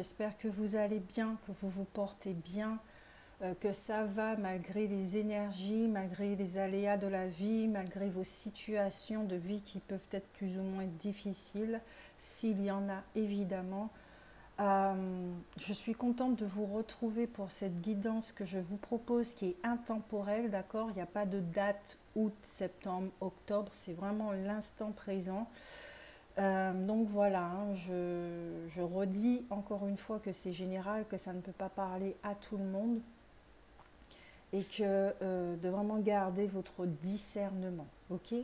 j'espère que vous allez bien, que vous vous portez bien, que ça va malgré les énergies, malgré les aléas de la vie, malgré vos situations de vie qui peuvent être plus ou moins difficiles, s'il y en a évidemment. Je suis contente de vous retrouver pour cette guidance que je vous propose qui est intemporelle, d'accord? Il n'y a pas de date août, septembre, octobre, c'est vraiment l'instant présent. Donc voilà, hein, je redis encore une fois que c'est général, que ça ne peut pas parler à tout le monde et que de vraiment garder votre discernement, ok?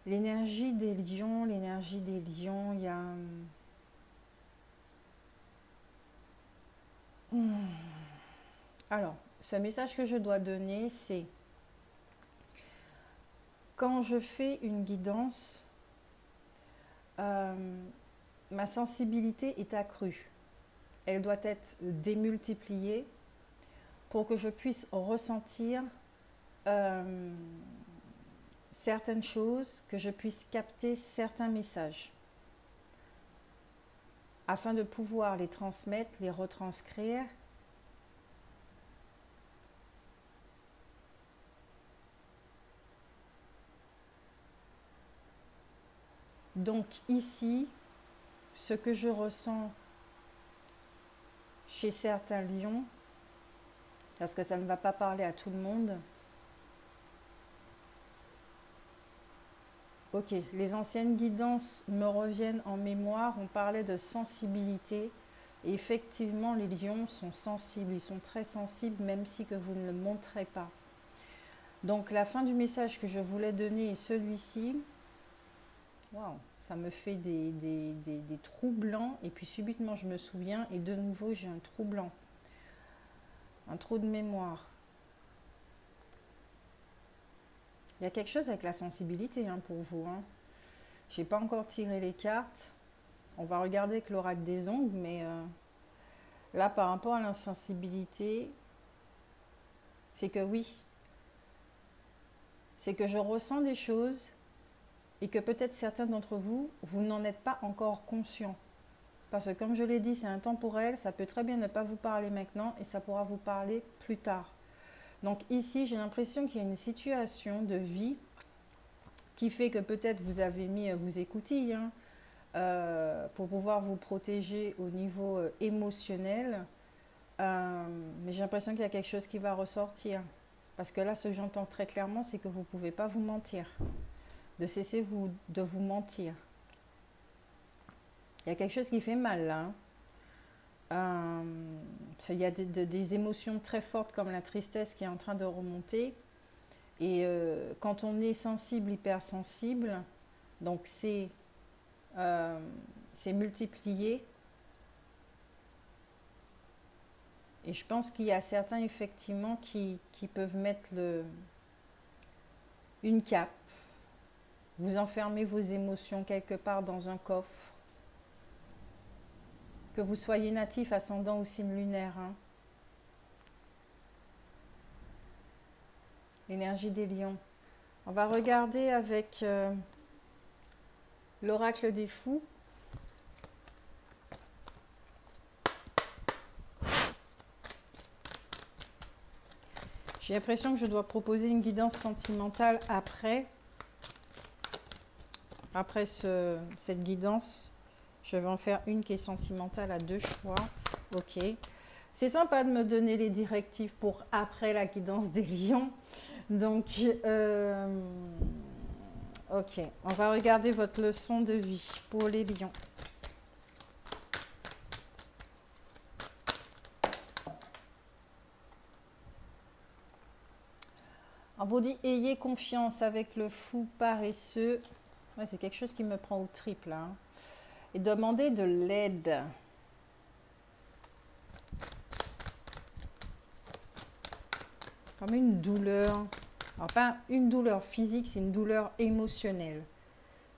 L'énergie des lions, il y a... Alors, ce message que je dois donner, c'est quand je fais une guidance, ma sensibilité est accrue. Elle doit être démultipliée pour que je puisse ressentir certaines choses, que je puisse capter certains messages, afin de pouvoir les transmettre, les retranscrire. Donc ici, ce que je ressens chez certains lions, parce que ça ne va pas parler à tout le monde. Ok, les anciennes guidances me reviennent en mémoire, on parlait de sensibilité, et effectivement les lions sont sensibles, ils sont très sensibles même si que vous ne le montrez pas. Donc la fin du message que je voulais donner est celui-ci. Waouh, ça me fait des trous blancs, et puis subitement je me souviens, et de nouveau j'ai un trou blanc. Un trou de mémoire. Il y a quelque chose avec la sensibilité hein, pour vous. Hein. Je n'ai pas encore tiré les cartes. On va regarder avec l'oracle des ongles, mais là, par rapport à l'insensibilité, c'est que oui. C'est que je ressens des choses et que peut-être certains d'entre vous, vous n'en êtes pas encore conscient. Parce que comme je l'ai dit, c'est intemporel, ça peut très bien ne pas vous parler maintenant et ça pourra vous parler plus tard. Donc ici, j'ai l'impression qu'il y a une situation de vie qui fait que peut-être vous avez mis vos écoutilles hein, pour pouvoir vous protéger au niveau émotionnel. Mais j'ai l'impression qu'il y a quelque chose qui va ressortir. Parce que là, ce que j'entends très clairement, c'est que vous ne pouvez pas vous mentir. De cesser de vous mentir. Il y a quelque chose qui fait mal là. Il y a des émotions très fortes comme la tristesse qui est en train de remonter. Et quand on est sensible, hypersensible, donc c'est multiplié. Et je pense qu'il y a certains effectivement qui peuvent mettre une cape. Vous enfermez vos émotions quelque part dans un coffre. Que vous soyez natif, ascendant ou signe lunaire. Hein. L'énergie des lions. On va regarder avec l'oracle des fous. J'ai l'impression que je dois proposer une guidance sentimentale après cette guidance. Je vais en faire une qui est sentimentale à 2 choix. Ok. C'est sympa de me donner les directives pour après la guidance des lions. Donc, ok. On va regarder votre leçon de vie pour les lions. On vous dit, ayez confiance avec le fou paresseux. Ouais, c'est quelque chose qui me prend au triple. Hein. Et demandez de l'aide. Comme une douleur. Alors, pas une douleur physique, c'est une douleur émotionnelle.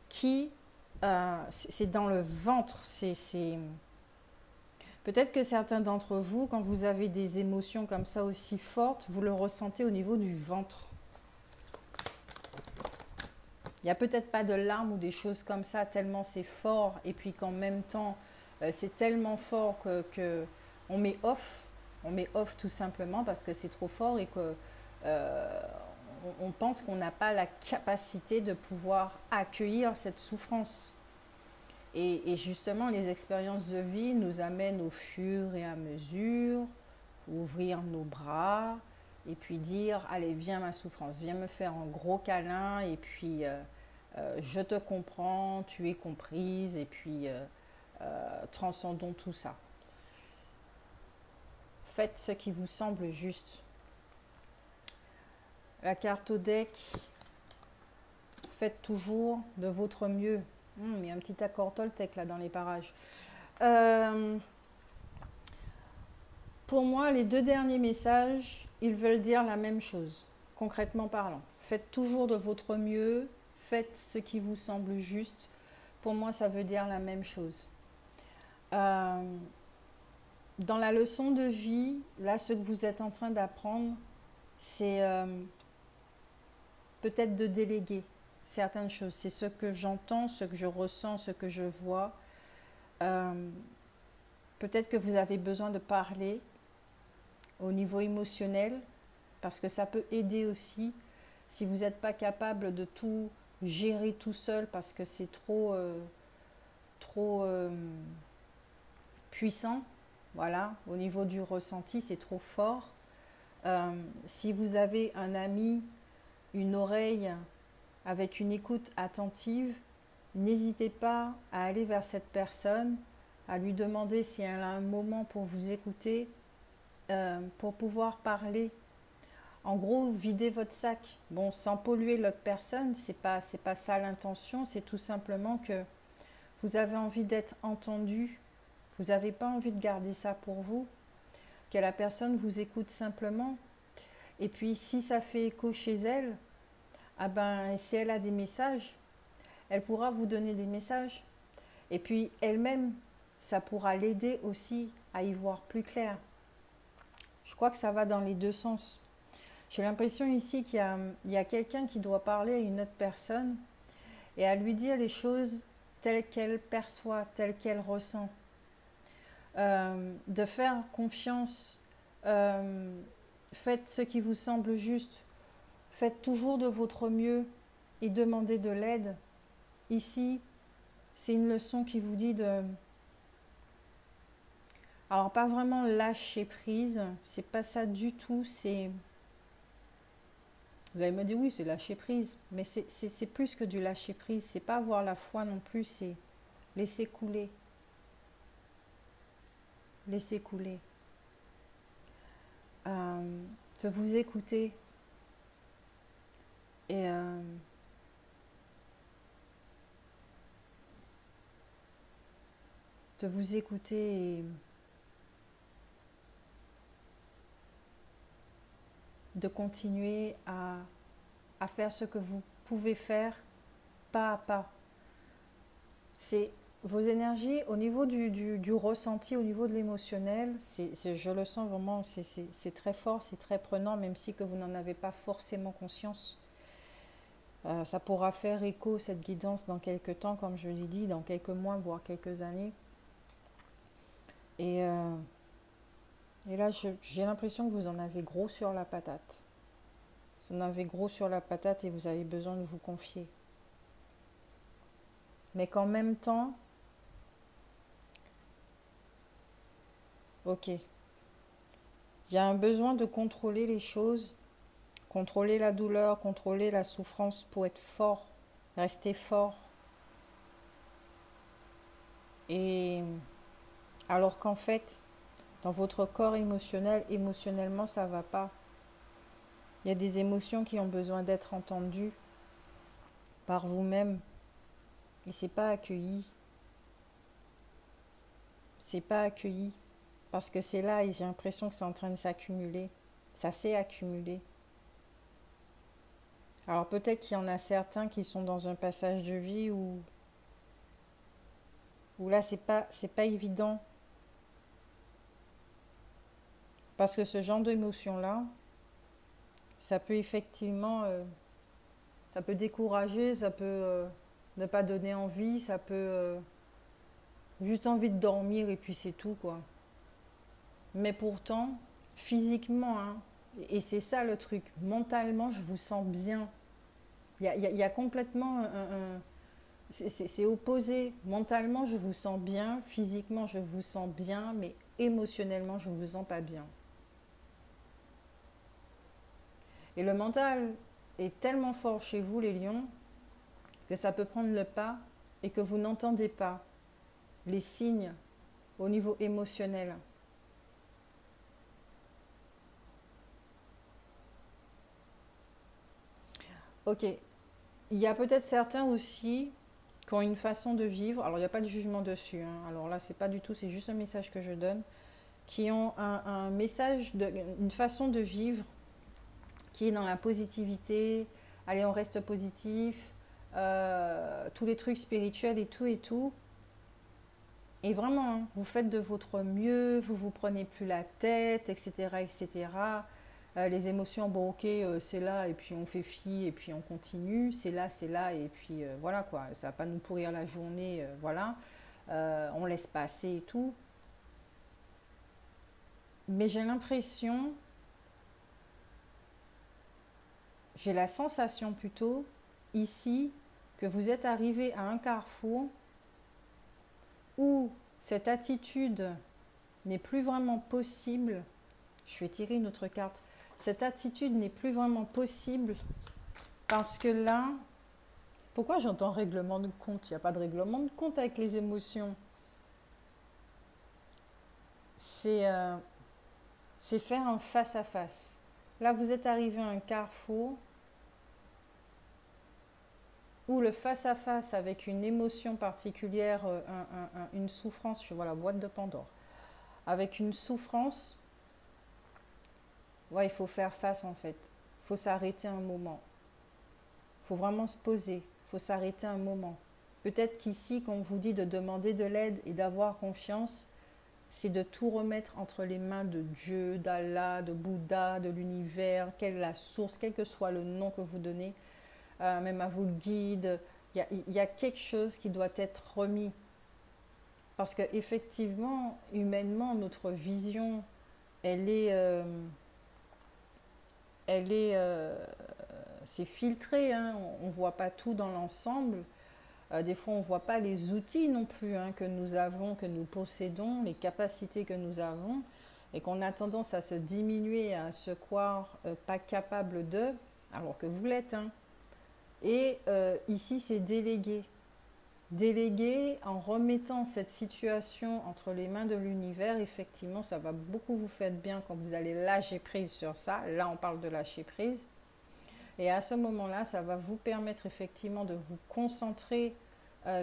Qui, c'est dans le ventre. Peut-être que certains d'entre vous, quand vous avez des émotions comme ça aussi fortes, vous le ressentez au niveau du ventre. Il n'y a peut-être pas de larmes ou des choses comme ça, tellement c'est fort. Et puis qu'en même temps, c'est tellement fort que on met off tout simplement parce que c'est trop fort et que euh, on pense qu'on n'a pas la capacité de pouvoir accueillir cette souffrance. Et justement, les expériences de vie nous amènent au fur et à mesure, ouvrir nos bras et puis dire, allez, viens ma souffrance, viens me faire un gros câlin et puis je te comprends, tu es comprise et puis transcendons tout ça. Faites ce qui vous semble juste. La carte au deck, faites toujours de votre mieux. Il y a un petit accord Toltec là dans les parages. Pour moi, les deux derniers messages, ils veulent dire la même chose, concrètement parlant. Faites toujours de votre mieux, faites ce qui vous semble juste. Pour moi, ça veut dire la même chose. Dans la leçon de vie, là, ce que vous êtes en train d'apprendre, c'est peut-être de déléguer certaines choses. C'est ce que j'entends, ce que je ressens, ce que je vois. Peut-être que vous avez besoin de parler au niveau émotionnel, parce que ça peut aider aussi si vous n'êtes pas capable de tout gérer tout seul parce que c'est trop puissant. Voilà, au niveau du ressenti, c'est trop fort. Si vous avez un ami, une oreille avec une écoute attentive, n'hésitez pas à aller vers cette personne, à lui demander si elle a un moment pour vous écouter, pour pouvoir parler. En gros, videz votre sac. Bon, sans polluer l'autre personne, c'est pas ça l'intention, c'est tout simplement que vous avez envie d'être entendu, vous n'avez pas envie de garder ça pour vous, que la personne vous écoute simplement. Et puis, si ça fait écho chez elle, ah ben, si elle a des messages, elle pourra vous donner des messages. Et puis, elle-même, ça pourra l'aider aussi à y voir plus clair. Je crois que ça va dans les deux sens. J'ai l'impression ici qu'il y a quelqu'un qui doit parler à une autre personne et à lui dire les choses telles qu'elle perçoit, telles qu'elle ressent. De faire confiance, faites ce qui vous semble juste, faites toujours de votre mieux et demandez de l'aide. Ici, c'est une leçon qui vous dit de... Alors, pas vraiment lâcher prise, c'est pas ça du tout, c'est... Vous allez me dire, oui, c'est lâcher prise, mais c'est plus que du lâcher prise, c'est pas avoir la foi non plus, c'est laisser couler. Laisser couler. De vous écouter et de vous écouter et de continuer à faire ce que vous pouvez faire pas à pas. C'est vos énergies au niveau du ressenti, au niveau de l'émotionnel, je le sens vraiment, c'est très fort, c'est très prenant, même si que vous n'en avez pas forcément conscience. Ça pourra faire écho, cette guidance, dans quelques temps, comme je l'ai dit, dans quelques mois, voire quelques années. Et là, j'ai l'impression que vous en avez gros sur la patate. Vous en avez gros sur la patate et vous avez besoin de vous confier. Mais qu'en même temps, ok, il y a un besoin de contrôler les choses, contrôler la douleur, contrôler la souffrance pour être fort, rester fort. Et alors qu'en fait, dans votre corps émotionnel, émotionnellement, ça ne va pas. Il y a des émotions qui ont besoin d'être entendues par vous-même. Et c'est pas accueilli. C'est pas accueilli. Parce que c'est là et j'ai l'impression que c'est en train de s'accumuler. Ça s'est accumulé. Alors peut-être qu'il y en a certains qui sont dans un passage de vie où là c'est pas évident. Parce que ce genre d'émotion-là, ça peut effectivement, ça peut décourager, ça peut ne pas donner envie, ça peut Juste envie de dormir et puis c'est tout, quoi. Mais pourtant, physiquement, hein, et c'est ça le truc, mentalement, je vous sens bien. Il y a complètement c'est opposé. Mentalement, je vous sens bien, physiquement, je vous sens bien, mais émotionnellement, je ne vous sens pas bien. Et le mental est tellement fort chez vous, les lions, que ça peut prendre le pas et que vous n'entendez pas les signes au niveau émotionnel. Ok, il y a peut-être certains aussi qui ont une façon de vivre, alors il n'y a pas de jugement dessus, hein. Alors là c'est pas du tout, c'est juste un message que je donne, qui ont un message, une façon de vivre qui est dans la positivité, allez on reste positif, tous les trucs spirituels et tout et tout. Et vraiment, hein, vous faites de votre mieux, vous vous prenez plus la tête, etc. etc. Les émotions, bon ok, c'est là, et puis on fait fi, et puis on continue, c'est là, et puis voilà quoi, ça va pas nous pourrir la journée, voilà. On laisse passer et tout. Mais j'ai la sensation plutôt, ici, que vous êtes arrivé à un carrefour où cette attitude n'est plus vraiment possible. Je vais tirer une autre carte. Cette attitude n'est plus vraiment possible parce que là, pourquoi j'entends règlement de compte? Il n'y a pas de règlement de compte avec les émotions. C'est faire un face-à-face. Là, vous êtes arrivé à un carrefour où le face-à-face avec une émotion particulière, une souffrance, je vois la boîte de Pandore, avec une souffrance, ouais, il faut faire face en fait. Il faut s'arrêter un moment. Il faut vraiment se poser. Il faut s'arrêter un moment. Peut-être qu'ici, quand on vous dit de demander de l'aide et d'avoir confiance, c'est de tout remettre entre les mains de Dieu, d'Allah, de Bouddha, de l'univers, quelle est la source, quel que soit le nom que vous donnez, même à vous le guide. Il y a quelque chose qui doit être remis. Parce qu'effectivement, humainement, notre vision, elle est, c'est filtré, hein. On ne voit pas tout dans l'ensemble. Des fois, on ne voit pas les outils non plus, hein, que nous avons, que nous possédons, les capacités que nous avons, et qu'on a tendance à se diminuer, à se croire pas capable de, alors que vous l'êtes. Hein. Et ici, c'est déléguer. Déléguer en remettant cette situation entre les mains de l'univers, effectivement, ça va beaucoup vous faire bien quand vous allez lâcher prise sur ça. Là, on parle de lâcher prise. Et à ce moment-là, ça va vous permettre effectivement de vous concentrer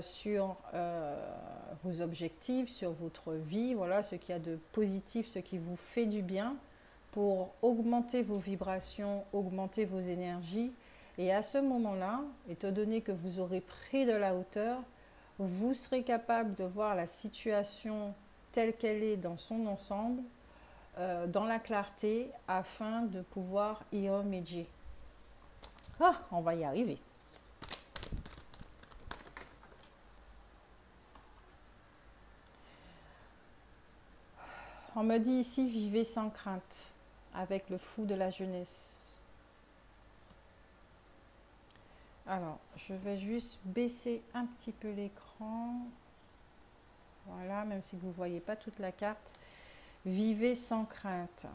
sur vos objectifs, sur votre vie, voilà, ce qu'il y a de positif, ce qui vous fait du bien, pour augmenter vos vibrations, augmenter vos énergies. Et à ce moment-là, étant donné que vous aurez pris de la hauteur, vous serez capable de voir la situation telle qu'elle est dans son ensemble, dans la clarté, afin de pouvoir y remédier. Ah, on va y arriver. On me dit ici, vivez sans crainte, avec le fou de la jeunesse. Alors, je vais juste baisser un petit peu l'écran. Voilà, même si vous ne voyez pas toute la carte. Vivez sans crainte.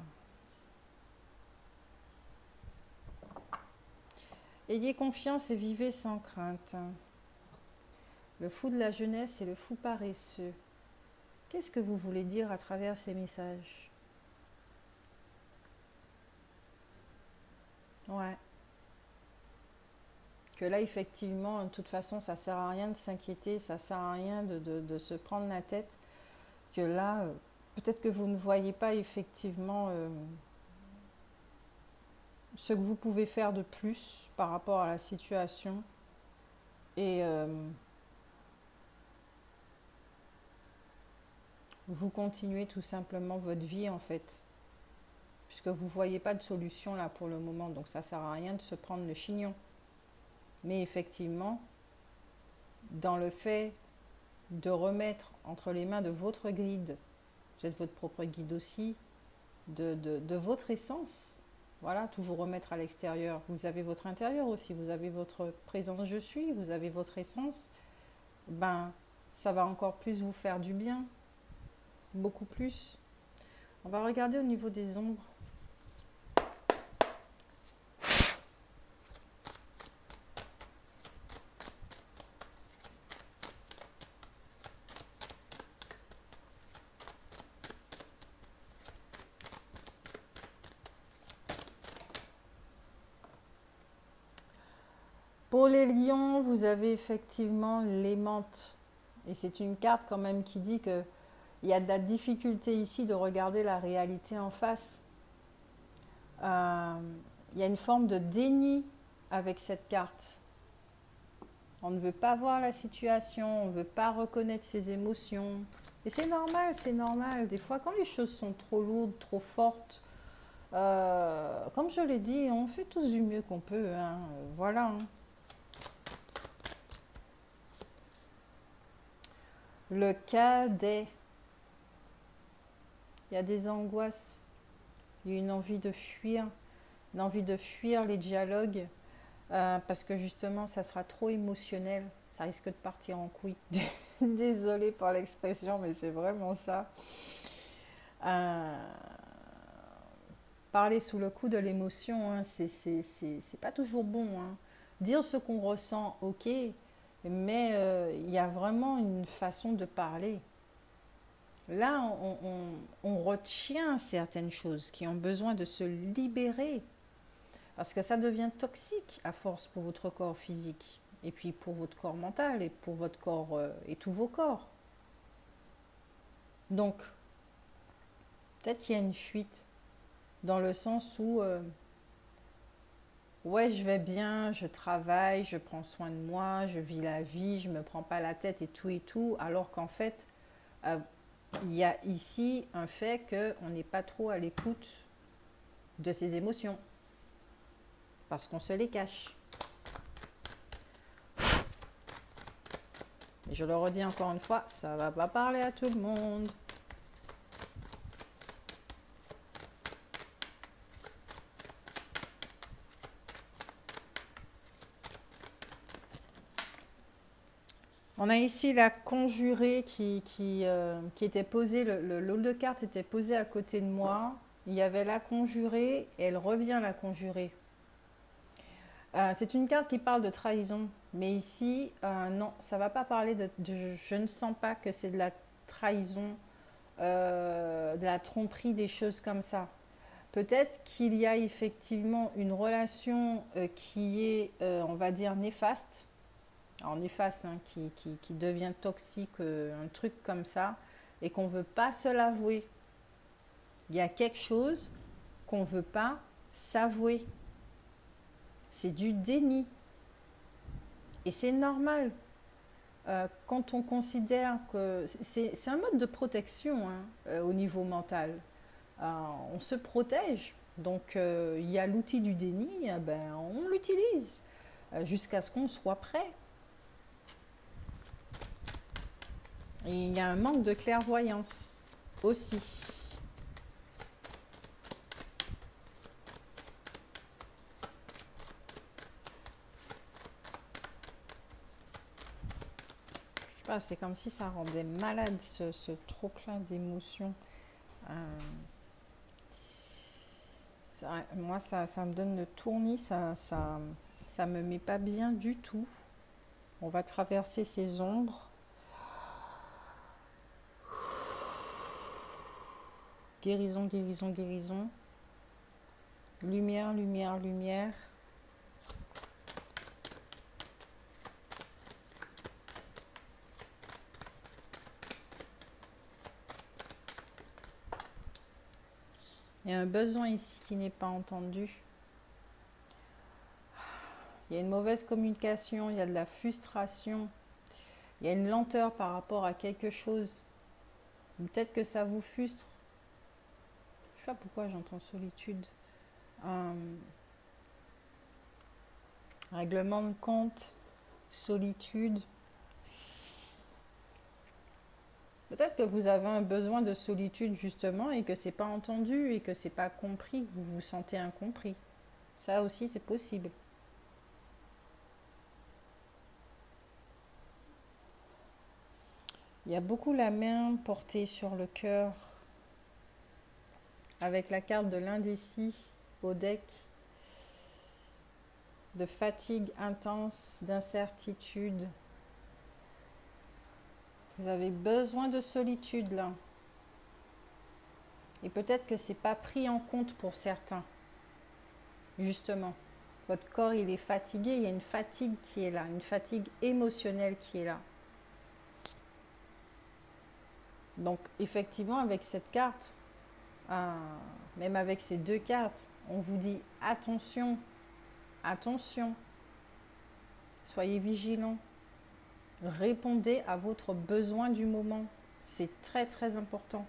Ayez confiance et vivez sans crainte. Le fou de la jeunesse et le fou paresseux. Qu'est-ce que vous voulez dire à travers ces messages? Ouais. Que là, effectivement, de toute façon, ça ne sert à rien de s'inquiéter, ça ne sert à rien de se prendre la tête. Que là, peut-être que vous ne voyez pas effectivement ce que vous pouvez faire de plus par rapport à la situation. Et vous continuez tout simplement votre vie en fait. Puisque vous ne voyez pas de solution là pour le moment. Donc ça ne sert à rien de se prendre le chignon. Mais effectivement, dans le fait de remettre entre les mains de votre guide, vous êtes votre propre guide aussi, de votre essence. Voilà, toujours remettre à l'extérieur. Vous avez votre intérieur aussi, vous avez votre présence je suis, vous avez votre essence. Ben, ça va encore plus vous faire du bien, beaucoup plus. On va regarder au niveau des ombres. Pour les lions, vous avez effectivement l'aimante. Et c'est une carte quand même qui dit que il y a de la difficulté ici de regarder la réalité en face. Il y a une forme de déni avec cette carte. On ne veut pas voir la situation, on ne veut pas reconnaître ses émotions. Et c'est normal, c'est normal. Des fois, quand les choses sont trop lourdes, trop fortes, comme je l'ai dit, on fait tous du mieux qu'on peut. Hein. Voilà. Hein. Le cadet. Il y a des angoisses. Il y a une envie de fuir les dialogues. Parce que justement, ça sera trop émotionnel. Ça risque de partir en couille. Désolée pour l'expression, mais c'est vraiment ça. Parler sous le coup de l'émotion, hein, c'est pas toujours bon. Hein. Dire ce qu'on ressent, ok, mais il y a vraiment une façon de parler. Là, on retient certaines choses qui ont besoin de se libérer. Parce que ça devient toxique à force pour votre corps physique. Et puis pour votre corps mental et pour votre corps et tous vos corps. Donc, peut-être qu'il y a une fuite. Dans le sens où, ouais, je vais bien, je travaille, je prends soin de moi, je vis la vie, je ne me prends pas la tête et tout, alors qu'en fait, il y a ici un fait qu'on n'est pas trop à l'écoute de ses émotions, parce qu'on se les cache. Et je le redis encore une fois, ça ne va pas parler à tout le monde. On a ici la conjurée qui était posée, le lot de cartes était posé à côté de moi. Il y avait la conjurée et elle revient la conjurée. C'est une carte qui parle de trahison. Mais ici, non, ça ne va pas parler je ne sens pas que c'est de la trahison, de la tromperie, des choses comme ça. Peut-être qu'il y a effectivement une relation qui est, on va dire, néfaste. Alors néfaste, hein, qui devient toxique, un truc comme ça, et qu'on ne veut pas se l'avouer. Il y a quelque chose qu'on ne veut pas s'avouer. C'est du déni. Et c'est normal. Quand on considère que... C'est un mode de protection hein, au niveau mental. On se protège. Donc il y a l'outil du déni, ben, on l'utilise jusqu'à ce qu'on soit prêt. Et il y a un manque de clairvoyance aussi. Je sais pas, c'est comme si ça rendait malade ce trop plein d'émotions. Moi, ça me donne le tournis, ça me met pas bien du tout. On va traverser ces ombres. Guérison, guérison, guérison. Lumière, lumière, lumière. Il y a un besoin ici qui n'est pas entendu. Il y a une mauvaise communication, il y a de la frustration. Il y a une lenteur par rapport à quelque chose. Peut-être que ça vous frustre. Je ne sais pas pourquoi j'entends solitude. Règlement de compte, solitude. Peut-être que vous avez un besoin de solitude justement et que c'est pas entendu et que c'est pas compris, que vous vous sentez incompris. Ça aussi, c'est possible. Il y a beaucoup la main portée sur le cœur avec la carte de l'indécis au deck, de fatigue intense, d'incertitude. Vous avez besoin de solitude là. Et peut-être que c'est pas pris en compte pour certains. Justement, votre corps il est fatigué, il y a une fatigue qui est là, une fatigue émotionnelle qui est là. Donc effectivement avec cette carte, même avec ces deux cartes, on vous dit attention, attention, soyez vigilants, répondez à votre besoin du moment, c'est très très important.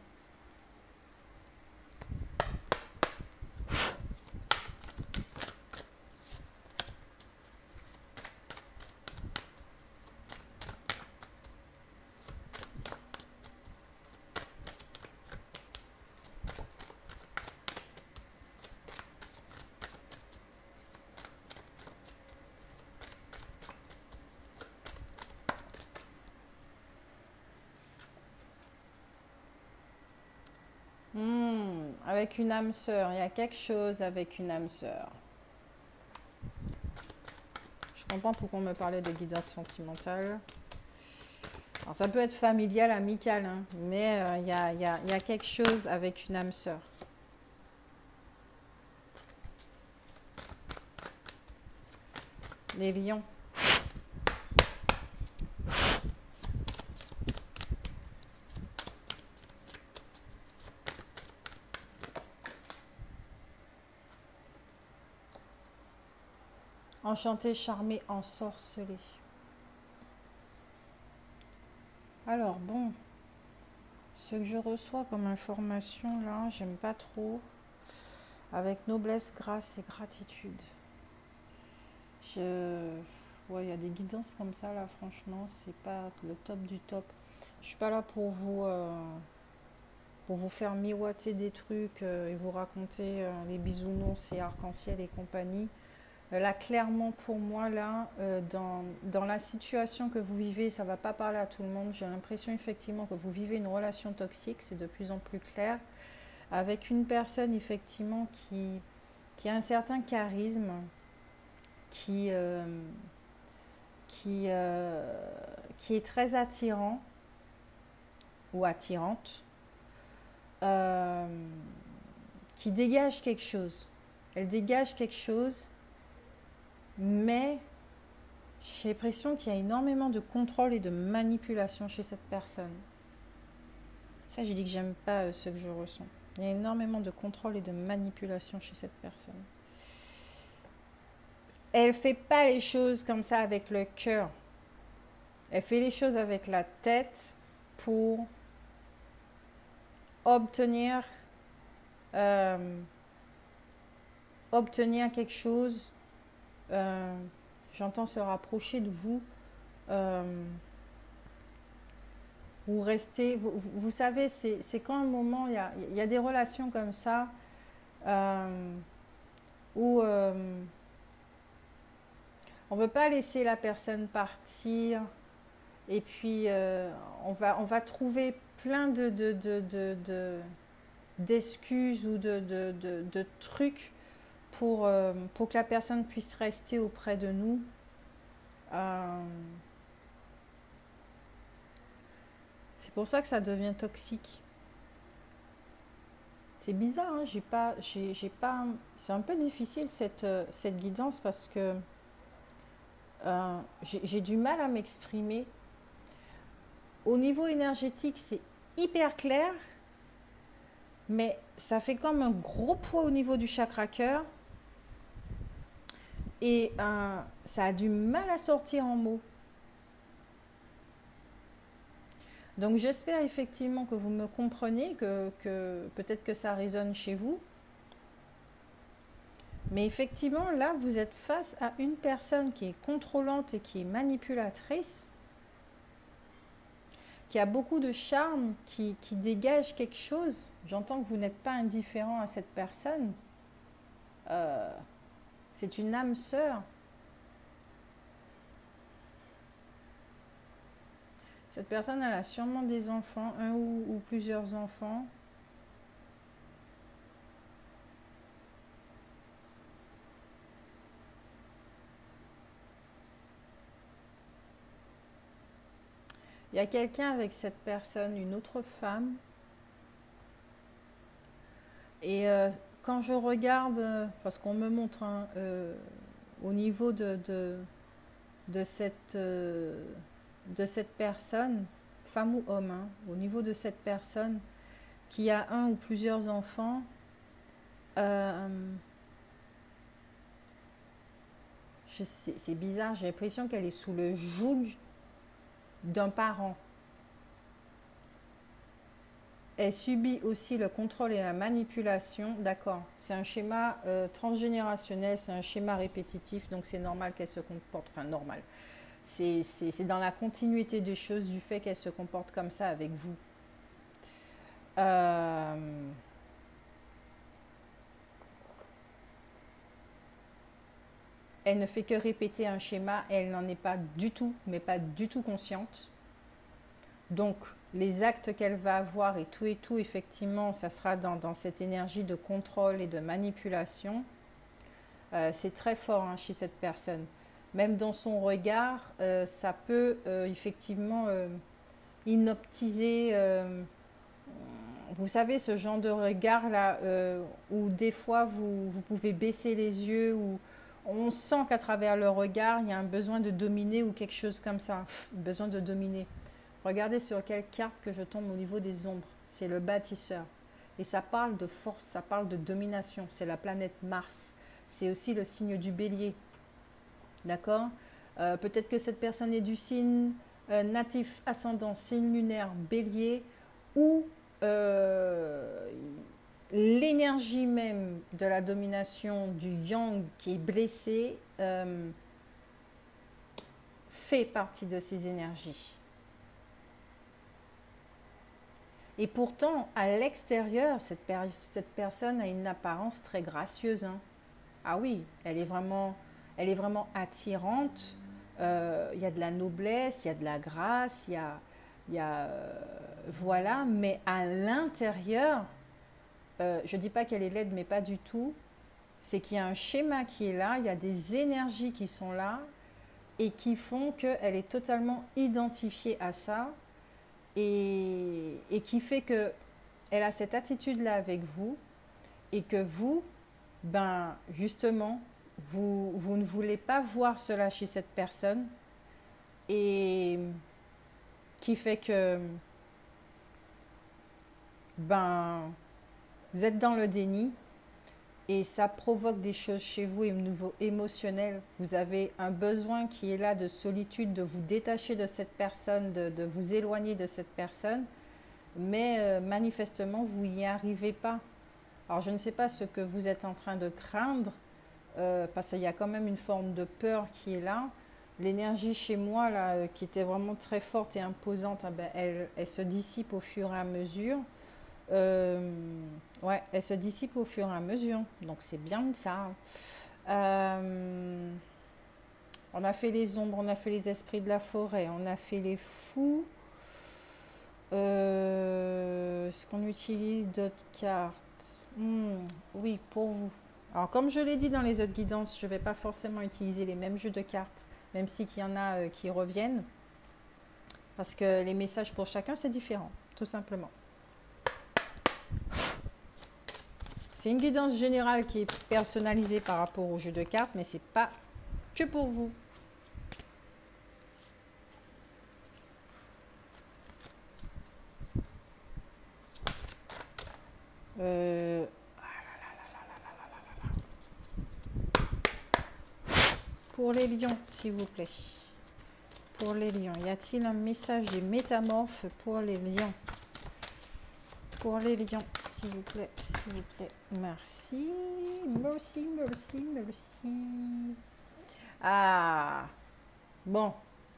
Avec une âme sœur, il y a quelque chose avec une âme sœur. Je comprends pourquoi on me parlait de guidance sentimentale. Alors ça peut être familial, amical, hein, mais il y a quelque chose avec une âme sœur. Les lions. Enchanté, charmé, ensorcelé. Alors bon, ce que je reçois comme information là, j'aime pas trop. Avec noblesse, grâce et gratitude. Ouais, il y a des guidances comme ça là, franchement, c'est pas le top du top. Je suis pas là pour vous faire miroiter des trucs et vous raconter les bisounours et arc-en-ciel et compagnie. Là, clairement, pour moi, là, dans la situation que vous vivez, ça ne va pas parler à tout le monde. J'ai l'impression, effectivement, que vous vivez une relation toxique. C'est de plus en plus clair. Avec une personne, effectivement, qui a un certain charisme, qui est très attirant ou attirante, qui dégage quelque chose. Elle dégage quelque chose. Mais j'ai l'impression qu'il y a énormément de contrôle et de manipulation chez cette personne. Ça, j'ai dit que j'aime pas ce que je ressens. Il y a énormément de contrôle et de manipulation chez cette personne. Elle fait pas les choses comme ça avec le cœur. Elle fait les choses avec la tête pour obtenir quelque chose. J'entends se rapprocher de vous. Vous restez, vous savez, c'est quand un moment, il y a des relations comme ça où on ne veut pas laisser la personne partir et puis on va trouver plein d'excuses ou de trucs pour que la personne puisse rester auprès de nous. C'est pour ça que ça devient toxique. C'est bizarre, hein, c'est un peu difficile cette guidance parce que j'ai du mal à m'exprimer. Au niveau énergétique, c'est hyper clair, mais ça fait comme un gros poids au niveau du chakra cœur. Et ça a du mal à sortir en mots. Donc j'espère effectivement que vous me comprenez, que peut-être que ça résonne chez vous. Mais effectivement, là, vous êtes face à une personne qui est contrôlante et qui est manipulatrice, qui a beaucoup de charme, qui dégage quelque chose. J'entends que vous n'êtes pas indifférent à cette personne. C'est une âme sœur. Cette personne, elle a sûrement des enfants, un ou plusieurs enfants. Il y a quelqu'un avec cette personne, une autre femme. Et quand je regarde, parce qu'on me montre hein, au niveau de cette personne, femme ou homme, hein, au niveau de cette personne qui a un ou plusieurs enfants, c'est bizarre, j'ai l'impression qu'elle est sous le joug d'un parent. Elle subit aussi le contrôle et la manipulation. D'accord, c'est un schéma transgénérationnel, c'est un schéma répétitif, donc c'est normal qu'elle se comporte, enfin normal. C'est dans la continuité des choses du fait qu'elle se comporte comme ça avec vous. Elle ne fait que répéter un schéma et elle n'en est pas du tout, mais pas du tout consciente. Donc, les actes qu'elle va avoir et tout, effectivement, ça sera dans cette énergie de contrôle et de manipulation. C'est très fort hein, chez cette personne. Même dans son regard, ça peut effectivement inoptiser. Vous savez, ce genre de regard-là, où des fois, vous pouvez baisser les yeux, ou on sent qu'à travers le regard, il y a un besoin de dominer ou quelque chose comme ça. Besoin de dominer. Regardez sur quelle carte que je tombe au niveau des ombres. C'est le bâtisseur. Et ça parle de force, ça parle de domination. C'est la planète Mars. C'est aussi le signe du bélier. D'accord? Peut-être que cette personne est du signe natif, ascendant, signe lunaire, bélier, ou l'énergie même de la domination du yang qui est blessé fait partie de ces énergies. Et pourtant, à l'extérieur, cette personne a une apparence très gracieuse. Hein. Ah oui, elle est vraiment attirante. Il y a de la noblesse, il y a de la grâce, il y a voilà. Mais à l'intérieur, je ne dis pas qu'elle est laide, mais pas du tout. C'est qu'il y a un schéma qui est là, il y a des énergies qui sont là et qui font qu'elle est totalement identifiée à ça. Et qui fait qu'elle a cette attitude-là avec vous et que vous, ben justement, vous ne voulez pas voir cela chez cette personne et qui fait que ben, vous êtes dans le déni et ça provoque des choses chez vous au niveau émotionnel. Vous avez un besoin qui est là de solitude, de vous détacher de cette personne, de vous éloigner de cette personne, mais manifestement, vous n'y arrivez pas. Alors, je ne sais pas ce que vous êtes en train de craindre, parce qu'il y a quand même une forme de peur qui est là. L'énergie chez moi, là, qui était vraiment très forte et imposante, ben, elle se dissipe au fur et à mesure. Ouais, elle se dissipe au fur et à mesure, donc c'est bien ça. On a fait les ombres, on a fait les esprits de la forêt, on a fait les fous. Est-ce qu'on utilise d'autres cartes? Oui, pour vous. Alors, comme je l'ai dit dans les autres guidances, je ne vais pas forcément utiliser les mêmes jeux de cartes, même s'il y en a qui reviennent, parce que les messages pour chacun, c'est différent, tout simplement. C'est une guidance générale qui est personnalisée par rapport au jeu de cartes, mais ce n'est pas que pour vous. Pour les lions, s'il vous plaît. Pour les lions, y a-t-il un message des métamorphes pour les lions? Pour les lions, s'il vous plaît, s'il vous plaît. Merci, merci, merci, merci. Ah, bon,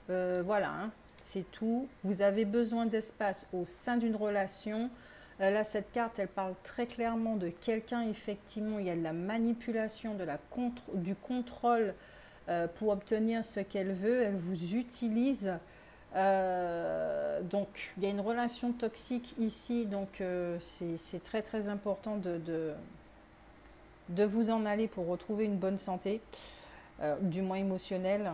voilà, hein. c'est tout. Vous avez besoin d'espace au sein d'une relation. Là, cette carte, elle parle très clairement de quelqu'un, effectivement, il y a de la manipulation, du contrôle pour obtenir ce qu'elle veut. Elle vous utilise. Donc, il y a une relation toxique ici, donc c'est très très important de vous en aller pour retrouver une bonne santé, du moins émotionnelle.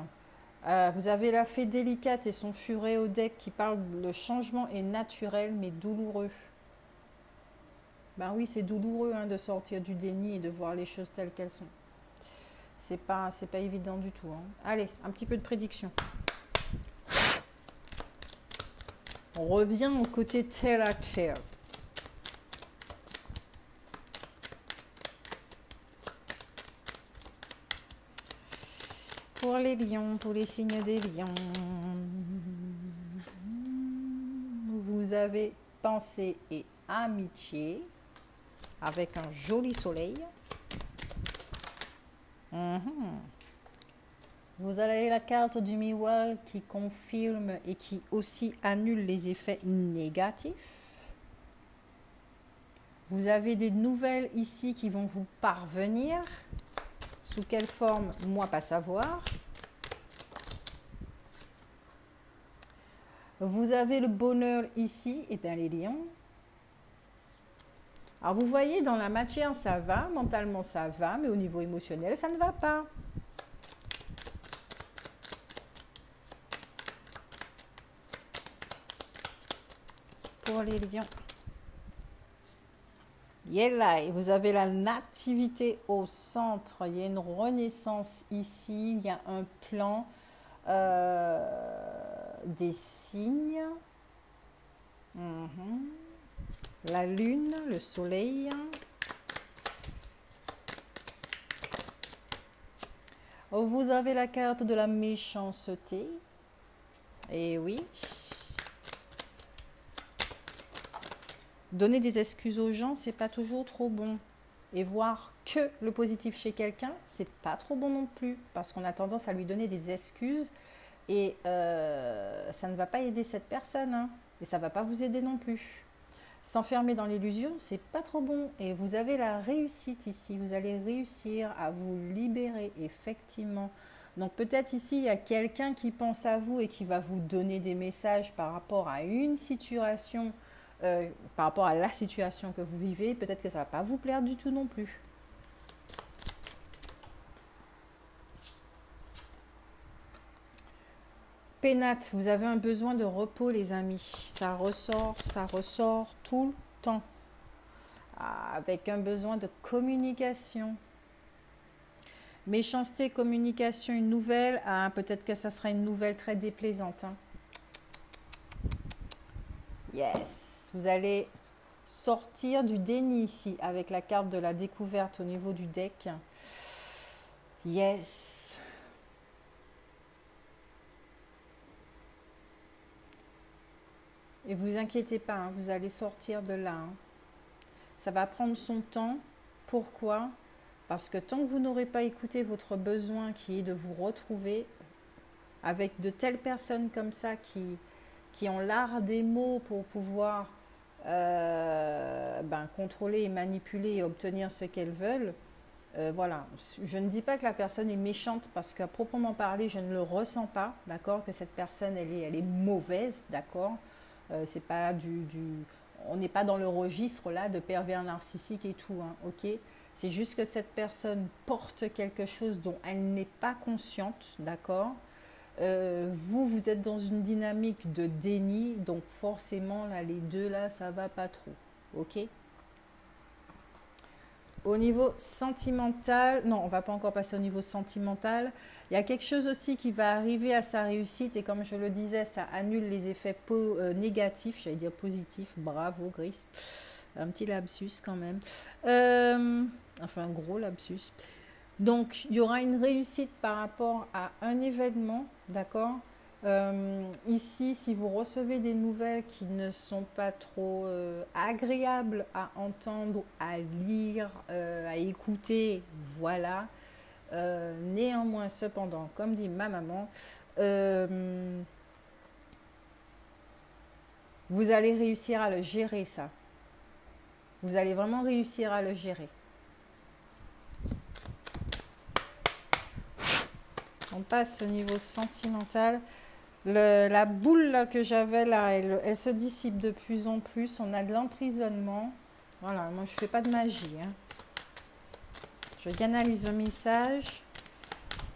Vous avez la fée délicate et son furet au deck qui parle le changement est naturel mais douloureux. Ben oui, c'est douloureux hein, de sortir du déni et de voir les choses telles qu'elles sont. C'est pas évident du tout. Hein. Allez, un petit peu de prédiction. On revient au côté terre à terre. Pour les lions, pour les signes des lions, vous avez pensée et amitié avec un joli soleil. Vous avez la carte du miroir qui confirme et qui aussi annule les effets négatifs. Vous avez des nouvelles ici qui vont vous parvenir. Sous quelle forme, moi pas savoir. Vous avez le bonheur ici, et bien les lions. Alors vous voyez, dans la matière ça va, mentalement ça va, mais au niveau émotionnel ça ne va pas. Pour les lions. Là, et vous avez la nativité au centre, il y a une renaissance ici, il y a un plan, des signes, la lune, le soleil, vous avez la carte de la méchanceté, et oui. Donner des excuses aux gens, c'est pas toujours trop bon. Et voir que le positif chez quelqu'un, c'est pas trop bon non plus. Parce qu'on a tendance à lui donner des excuses et ça ne va pas aider cette personne. Hein, et ça ne va pas vous aider non plus. S'enfermer dans l'illusion, c'est pas trop bon. Et vous avez la réussite ici. Vous allez réussir à vous libérer, effectivement. Donc peut-être ici, il y a quelqu'un qui pense à vous et qui va vous donner des messages par rapport à une situation. Par rapport à la situation que vous vivez, peut-être que ça ne va pas vous plaire du tout non plus. Pénate, vous avez un besoin de repos les amis. Ça ressort tout le temps. Avec un besoin de communication. Méchanceté, communication, une nouvelle. Peut-être que ça sera une nouvelle très déplaisante. Hein. Yes. Vous allez sortir du déni ici avec la carte de la découverte au niveau du deck. Yes. Et vous inquiétez pas, hein, vous allez sortir de là. Hein. Ça va prendre son temps. Pourquoi? Parce que tant que vous n'aurez pas écouté votre besoin qui est de vous retrouver avec de telles personnes comme ça qui ont l'art des mots pour pouvoir contrôler et manipuler et obtenir ce qu'elles veulent. Voilà, je ne dis pas que la personne est méchante parce qu'à proprement parler, je ne le ressens pas, d'accord, que cette personne, elle est mauvaise, d'accord. C'est pas on n'est pas dans le registre là de pervers narcissique et tout, hein, ok. C'est juste que cette personne porte quelque chose dont elle n'est pas consciente, d'accord. Vous êtes dans une dynamique de déni, donc forcément, là, les deux, là, ça va pas trop, ok? Au niveau sentimental, non, on va pas encore passer au niveau sentimental. Il y a quelque chose aussi qui va arriver à sa réussite, et comme je le disais, ça annule les effets négatifs, j'allais dire positifs, bravo, Gris. Un petit lapsus quand même. Enfin, un gros lapsus. Donc, il y aura une réussite par rapport à un événement, d'accord. Ici, si vous recevez des nouvelles qui ne sont pas trop agréables à entendre, à lire, à écouter, voilà. Néanmoins, cependant, comme dit ma maman, Vous allez réussir à le gérer, ça. Vous allez vraiment réussir à le gérer. On passe au niveau sentimental. La boule là, que j'avais là, elle se dissipe de plus en plus. On a de l'emprisonnement. Voilà, moi je ne fais pas de magie. Hein. Je canalise le message.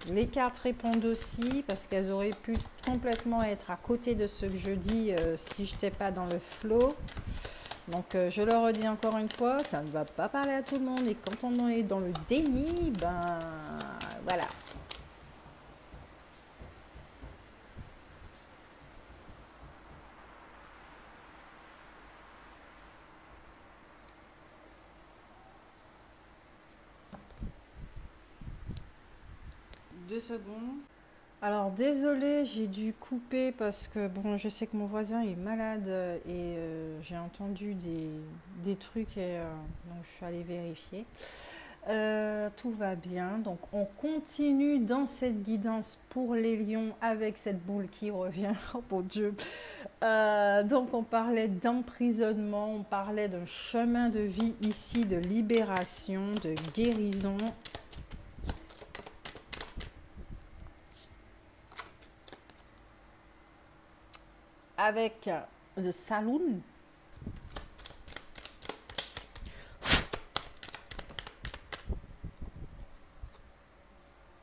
Les cartes répondent aussi parce qu'elles auraient pu complètement être à côté de ce que je dis si je n'étais pas dans le flow. Donc je le redis encore une fois, ça ne va pas parler à tout le monde. Et quand on est dans le déni, ben voilà. 2 secondes. Alors désolée, j'ai dû couper parce que bon, je sais que mon voisin est malade et j'ai entendu des trucs et donc je suis allée vérifier. Tout va bien, donc on continue dans cette guidance pour les lions avec cette boule qui revient. Oh mon Dieu! Donc on parlait d'emprisonnement, on parlait d'un chemin de vie ici, de libération, de guérison. Avec The Saloon.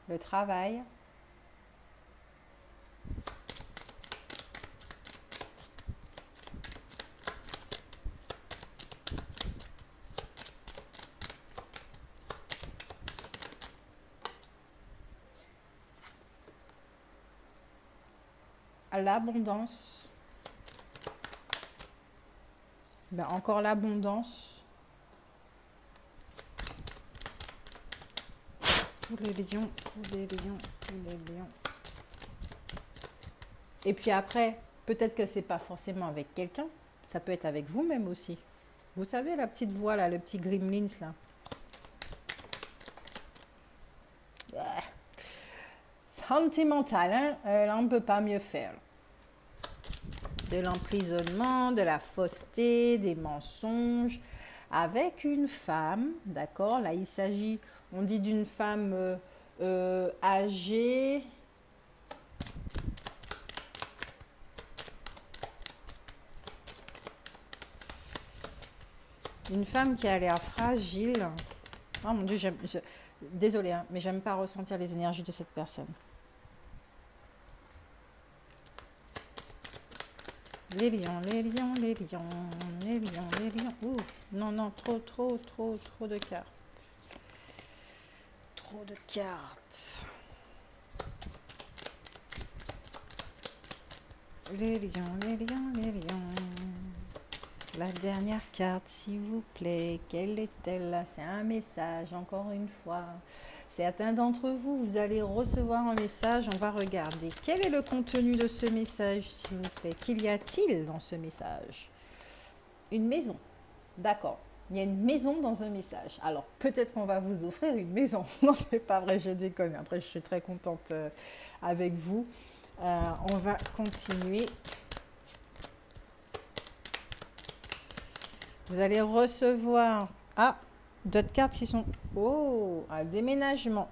Le travail. L'abondance. Ben, encore l'abondance. Tous les lions, tous les lions, tous les lions. Et puis après, peut-être que c'est pas forcément avec quelqu'un. Ça peut être avec vous-même aussi. Vous savez, la petite voix là, le petit gremlins là. Sentimental, hein? Là, on ne peut pas mieux faire. De l'emprisonnement, de la fausseté, des mensonges, avec une femme, d'accord? Là, il s'agit, on dit d'une femme âgée. Une femme qui a l'air fragile. Oh mon Dieu, désolée, hein, mais j'aime pas ressentir les énergies de cette personne. Les lions, les lions, les lions, les lions, les lions. Ouh, non, non, trop de cartes. Trop de cartes. Les lions, les lions, les lions. La dernière carte, s'il vous plaît. Quelle est-elle? C'est un message, encore une fois. Certains d'entre vous, vous allez recevoir un message. On va regarder. Quel est le contenu de ce message, s'il vous plaît? Qu'il y a-t-il dans ce message? Une maison. D'accord. Il y a une maison dans un message. Alors, peut-être qu'on va vous offrir une maison. Non, c'est pas vrai, je déconne. Après, je suis très contente avec vous. On va continuer. Vous allez recevoir... Ah, d'autres cartes qui sont... Oh, un déménagement.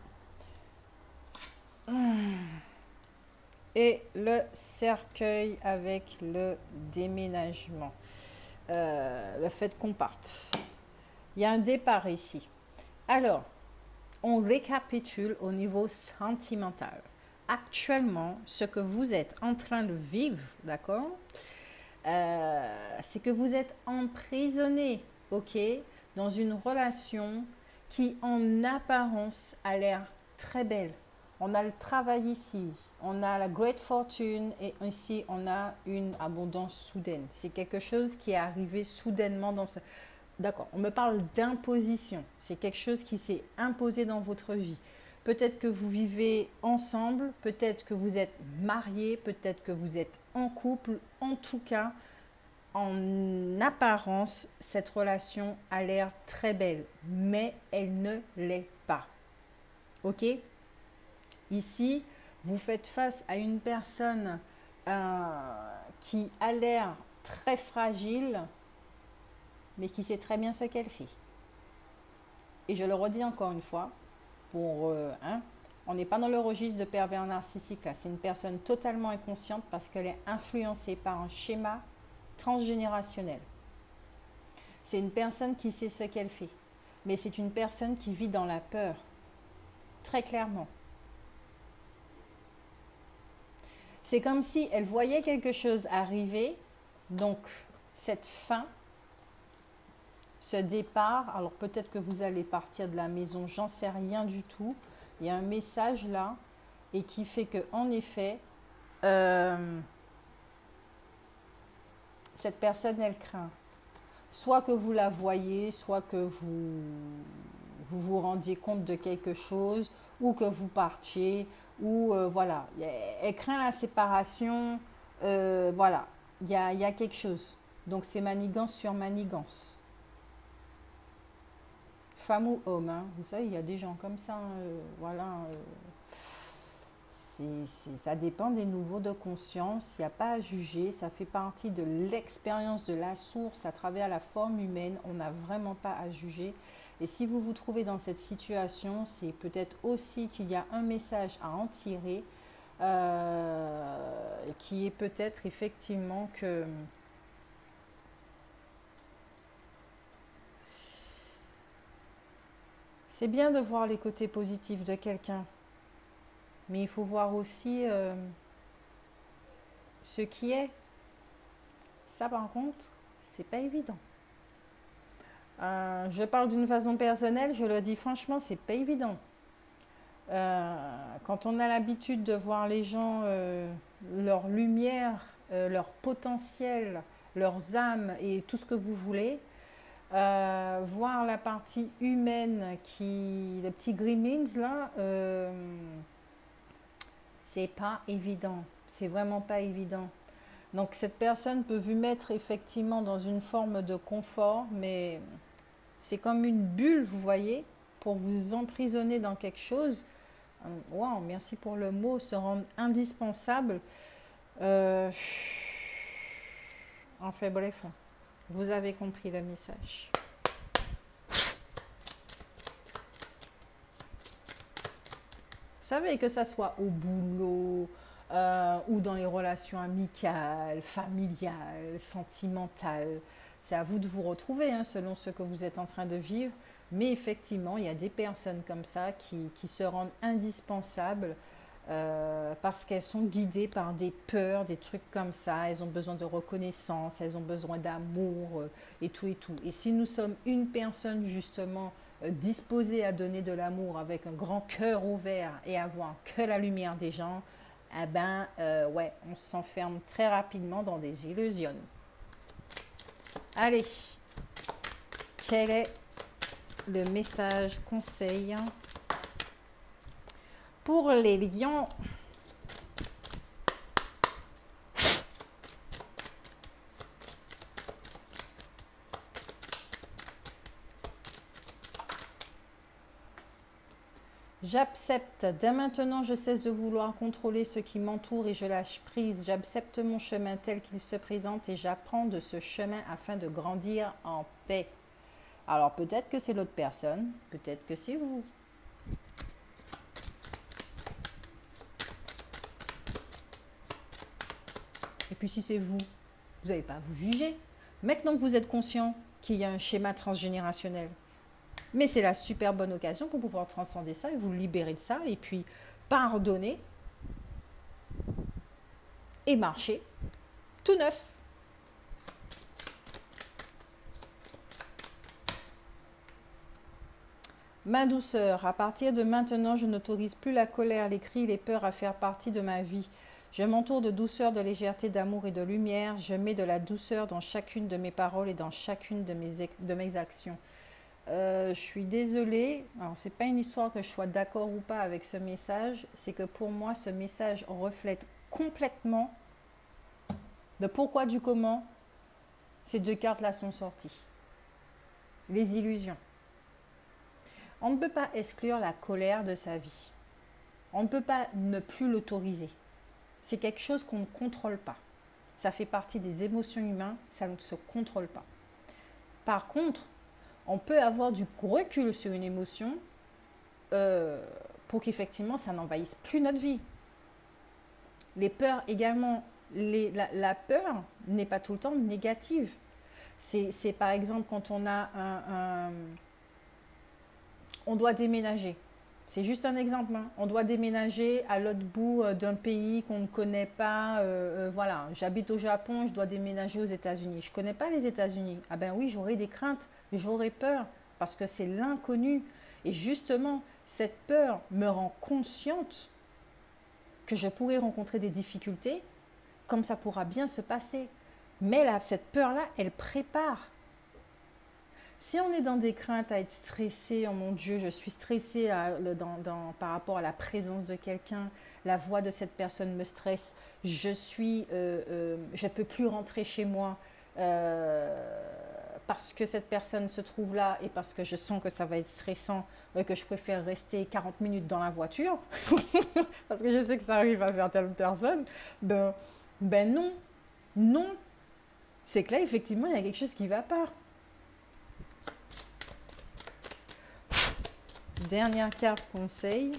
Et le cercueil avec le déménagement. Le fait qu'on parte. Il y a un départ ici. Alors, on récapitule au niveau sentimental. Actuellement, ce que vous êtes en train de vivre, d'accord, c'est que vous êtes emprisonné, ok, dans une relation qui en apparence a l'air très belle. On a le travail ici, on a la great fortune et ici on a une abondance soudaine. C'est quelque chose qui est arrivé soudainement dans ce... D'accord, on me parle d'imposition. C'est quelque chose qui s'est imposé dans votre vie. Peut-être que vous vivez ensemble, peut-être que vous êtes mariés, peut-être que vous êtes en couple. En tout cas, en apparence, cette relation a l'air très belle, mais elle ne l'est pas. Ok? Ici, vous faites face à une personne qui a l'air très fragile, mais qui sait très bien ce qu'elle fait. Et je le redis encore une fois, on n'est pas dans le registre de pervers narcissique là. C'est une personne totalement inconsciente parce qu'elle est influencée par un schéma transgénérationnel. C'est une personne qui sait ce qu'elle fait, mais c'est une personne qui vit dans la peur, très clairement. C'est comme si elle voyait quelque chose arriver, donc cette fin, ce départ, alors peut-être que vous allez partir de la maison, j'en sais rien du tout. Il y a un message là et qui fait que en effet, cette personne, elle craint. Soit que vous la voyez, soit que vous rendiez compte de quelque chose, ou que vous partiez, ou voilà. Elle craint la séparation, voilà. Il y a quelque chose. Donc c'est manigance sur manigance. Femme ou homme, hein. Vous savez, il y a des gens comme ça, voilà. Ça dépend des niveaux de conscience, il n'y a pas à juger, ça fait partie de l'expérience de la source à travers la forme humaine, on n'a vraiment pas à juger. Et si vous vous trouvez dans cette situation, c'est peut-être aussi qu'il y a un message à en tirer, qui est peut-être effectivement que c'est bien de voir les côtés positifs de quelqu'un, mais il faut voir aussi ce qui est. Ça, par contre, c'est pas évident. Je parle d'une façon personnelle, je le dis franchement, c'est pas évident. Quand on a l'habitude de voir les gens, leur lumière, leur potentiel, leurs âmes et tout ce que vous voulez, voir la partie humaine les petits gremlins là, c'est pas évident. C'est vraiment pas évident. Donc cette personne peut vous mettre effectivement dans une forme de confort, mais c'est comme une bulle, vous voyez, pour vous emprisonner dans quelque chose. Wow, merci pour le mot, se rendre indispensable. Enfin bref, vous avez compris le message. Vous savez, que ça soit au boulot, ou dans les relations amicales, familiales, sentimentales. C'est à vous de vous retrouver, hein, selon ce que vous êtes en train de vivre. Mais effectivement, il y a des personnes comme ça qui se rendent indispensables parce qu'elles sont guidées par des peurs, des trucs comme ça. Elles ont besoin de reconnaissance, elles ont besoin d'amour et tout et tout. Et si nous sommes une personne justement disposée à donner de l'amour avec un grand cœur ouvert et avoir que la lumière des gens, eh ben, ouais, on s'enferme très rapidement dans des illusions. Allez, quel est le message conseil pour les lions? J'accepte. Dès maintenant, je cesse de vouloir contrôler ce qui m'entoure et je lâche prise. J'accepte mon chemin tel qu'il se présente et j'apprends de ce chemin afin de grandir en paix. Alors peut-être que c'est l'autre personne, peut-être que c'est vous. Et puis si c'est vous, vous n'avez pas à vous juger. Maintenant que vous êtes conscient qu'il y a un schéma transgénérationnel, mais c'est la super bonne occasion pour pouvoir transcender ça et vous libérer de ça et puis pardonner et marcher tout neuf. Ma douceur, à partir de maintenant, je n'autorise plus la colère, les cris, les peurs à faire partie de ma vie. Je m'entoure de douceur, de légèreté, d'amour et de lumière. Je mets de la douceur dans chacune de mes paroles et dans chacune de mes actions. Je suis désolée, alors c'est pas une histoire que je sois d'accord ou pas avec ce message, c'est que pour moi ce message reflète complètement le pourquoi du comment ces deux cartes là sont sorties. Les illusions. On ne peut pas exclure la colère de sa vie. On ne peut pas ne plus l'autoriser. C'est quelque chose qu'on ne contrôle pas. Ça fait partie des émotions humaines, ça ne se contrôle pas. Par contre, on peut avoir du recul sur une émotion pour qu'effectivement ça n'envahisse plus notre vie. Les peurs également, la peur n'est pas tout le temps négative. C'est par exemple quand on a on doit déménager. C'est juste un exemple. Hein. On doit déménager à l'autre bout d'un pays qu'on ne connaît pas. Voilà, j'habite au Japon, je dois déménager aux États-Unis. Je ne connais pas les États-Unis. Ah ben oui, j'aurai des craintes, j'aurai peur parce que c'est l'inconnu. Et justement, cette peur me rend consciente que je pourrais rencontrer des difficultés, comme ça pourra bien se passer. Mais là, cette peur-là, elle prépare. Si on est dans des craintes à être stressé, oh mon Dieu, je suis stressée par rapport à la présence de quelqu'un, la voix de cette personne me stresse, je ne peux plus rentrer chez moi parce que cette personne se trouve là et parce que je sens que ça va être stressant, que je préfère rester 40 minutes dans la voiture, parce que je sais que ça arrive à certaines personnes, ben non, non. C'est que là, effectivement, il y a quelque chose qui ne va pas. Dernière carte conseil.